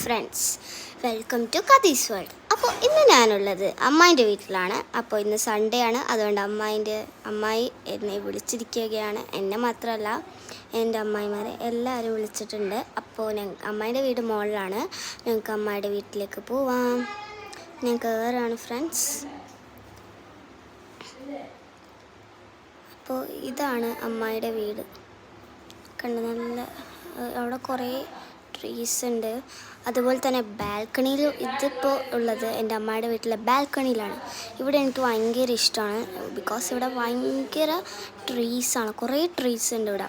Friends, welcome to കഥീസ് world. അപ്പോൾ ഇന്ന് ഞാനുള്ളത് അമ്മായിൻ്റെ വീട്ടിലാണ്. അപ്പോൾ ഇന്ന് സൺഡേ ആണ്, അതുകൊണ്ട് അമ്മായി എന്നെ വിളിച്ചിരിക്കുകയാണ്. എന്നെ മാത്രമല്ല, എൻ്റെ അമ്മായിമാരെ എല്ലാവരും വിളിച്ചിട്ടുണ്ട്. അപ്പോൾ അമ്മായിൻ്റെ വീട് മുകളിലാണ്. ഞങ്ങൾക്ക് അമ്മായിയുടെ വീട്ടിലേക്ക് പോവാം. ഞാൻ കയറാണ് ഫ്രണ്ട്സ്. അപ്പോൾ ഇതാണ് അമ്മായിയുടെ വീട്. കണ്ട് നല്ല അവിടെ കുറേ ട്രീസ് ഉണ്ട്. അതുപോലെ തന്നെ ബാൽക്കണിയിൽ ഇതിപ്പോൾ ഉള്ളത് എൻ്റെ അമ്മയുടെ വീട്ടിലെ ബാൽക്കണിയിലാണ്. ഇവിടെ എനിക്ക് ഭയങ്കര ഇഷ്ടമാണ്, ബിക്കോസ് ഇവിടെ ഭയങ്കര ട്രീസാണ്, കുറേ ട്രീസ് ഉണ്ട് ഇവിടെ.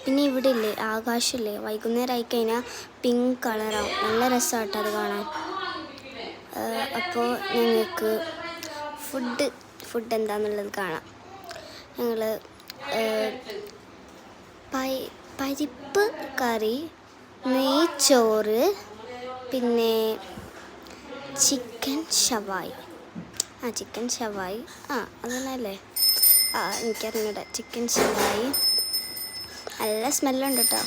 പിന്നെ ഇവിടെ ഇല്ലേ ആകാശമില്ലേ, വൈകുന്നേരം ആയിക്കഴിഞ്ഞാൽ പിങ്ക് കളറാവും, നല്ല രസമായിട്ട് അത് കാണാൻ. അപ്പോൾ ഞങ്ങൾക്ക് ഫുഡ് എന്താണെന്നുള്ളത് കാണാം. ഞങ്ങൾ പരിപ്പ് കറി, നെയ്ച്ചോറ്, പിന്നെ ചിക്കൻ ഷവായി അതന്നല്ലേ, എനിക്കറിഞ്ഞൂടെ. ചിക്കൻ ഷവായി നല്ല സ്മെല്ലുണ്ട് കേട്ടോ.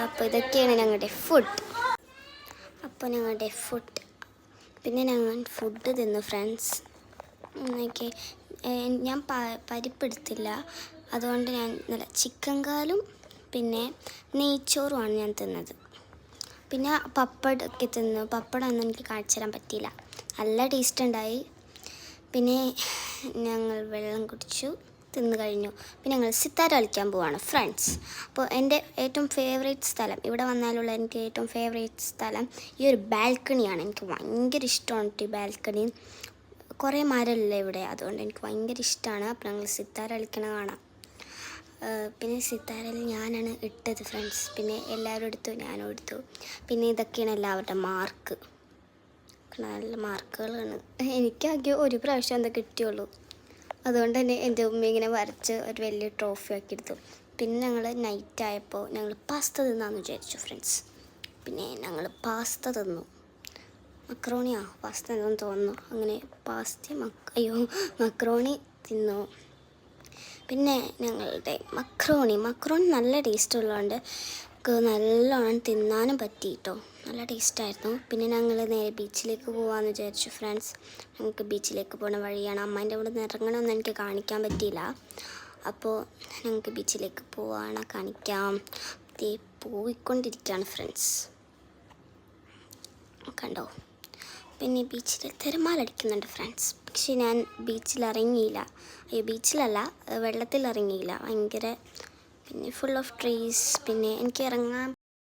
അപ്പോൾ ഇതൊക്കെയാണ് ഞങ്ങളുടെ ഫുഡ്. പിന്നെ ഞങ്ങൾ ഫുഡ് തിന്നു ഫ്രണ്ട്സ്. ഞാൻ പരിപ്പെടുത്തില്ല, അതുകൊണ്ട് ഞാൻ നല്ല ചിക്കൻ കാലും പിന്നെ നെയ്ച്ചോറുമാണ് ഞാൻ തിന്നത്. പിന്നെ പപ്പടമൊക്കെ തിന്നു. പപ്പടമൊന്നും എനിക്ക് കാണിച്ചു തരാൻ പറ്റിയില്ല, നല്ല ടേസ്റ്റ് ഉണ്ടായി. പിന്നെ ഞങ്ങൾ വെള്ളം കുടിച്ചു, തിന്നു കഴിഞ്ഞു. പിന്നെ ഞങ്ങൾ സിത്താര കളിക്കാൻ പോവാണ് ഫ്രണ്ട്സ്. അപ്പോൾ എൻ്റെ ഏറ്റവും ഫേവറേറ്റ് സ്ഥലം, ഇവിടെ വന്നാലുള്ള എനിക്ക് ഏറ്റവും ഫേവറേറ്റ് സ്ഥലം ഈ ഒരു ബാൽക്കണിയാണ്. എനിക്ക് ഭയങ്കര ഇഷ്ടമാണ് ഈ ബാൽക്കണി. കുറേ മരമില്ല ഇവിടെ, അതുകൊണ്ട് എനിക്ക് ഭയങ്കര ഇഷ്ടമാണ്. അപ്പോൾ ഞങ്ങൾ സിത്താര കളിക്കണ കാണാം. പിന്നെ സിത്താരയിൽ ഞാനാണ് ഇട്ടത് ഫ്രണ്ട്സ്. പിന്നെ എല്ലാവരും എടുത്തു, ഞാനും എടുത്തു. പിന്നെ ഇതൊക്കെയാണ് എല്ലാവരുടെ മാർക്ക്. നല്ല മാർക്കുകളാണ്. എനിക്കാകെ ഒരു പ്രാവശ്യം എന്താ കിട്ടിയുള്ളൂ, അതുകൊണ്ട് തന്നെ എൻ്റെ ഉമ്മ ഇങ്ങനെ വരച്ച് ഒരു വലിയ ട്രോഫി ആക്കി എടുത്തു. പിന്നെ ഞങ്ങൾ നൈറ്റ് ആയപ്പോൾ ഞങ്ങൾ പാസ്ത തിന്നാന്ന് വിചാരിച്ചു ഫ്രണ്ട്സ്. പിന്നെ ഞങ്ങൾ പാസ്ത തിന്നു. പാസ്ത എന്നു തോന്നുന്നു. അങ്ങനെ മക്രോണി തിന്നു. പിന്നെ ഞങ്ങളുടെ മക്രോണി നല്ല ടേസ്റ്റ് ഉള്ളതുകൊണ്ട് നമുക്ക് നല്ലോണം തിന്നാനും പറ്റി കേട്ടോ, നല്ല ടേസ്റ്റായിരുന്നു. പിന്നെ ഞങ്ങൾ നേരെ ബീച്ചിലേക്ക് പോകാമെന്ന് വിചാരിച്ചു ഫ്രണ്ട്സ്. ഞങ്ങൾക്ക് ബീച്ചിലേക്ക് പോകുന്ന വഴിയാണ്. അമ്മേൻ്റെ അവിടെ നിന്ന് ഇറങ്ങണമെന്ന് എനിക്ക് കാണിക്കാൻ പറ്റിയില്ല, അപ്പോൾ ഞങ്ങൾക്ക് ബീച്ചിലേക്ക് പോവാണ്, കാണിക്കാം. പോയിക്കൊണ്ടിരിക്കുകയാണ് ഫ്രണ്ട്സ്, കണ്ടോ. പിന്നെ ബീച്ചിൽ തിരമാലടിക്കുന്നുണ്ട് ഫ്രണ്ട്സ്. പക്ഷേ ഞാൻ വെള്ളത്തിൽ ഇറങ്ങിയില്ല. ഭയങ്കര പിന്നെ ഫുൾ ഓഫ് ട്രീസ്. പിന്നെ എനിക്ക് ഇറങ്ങാൻ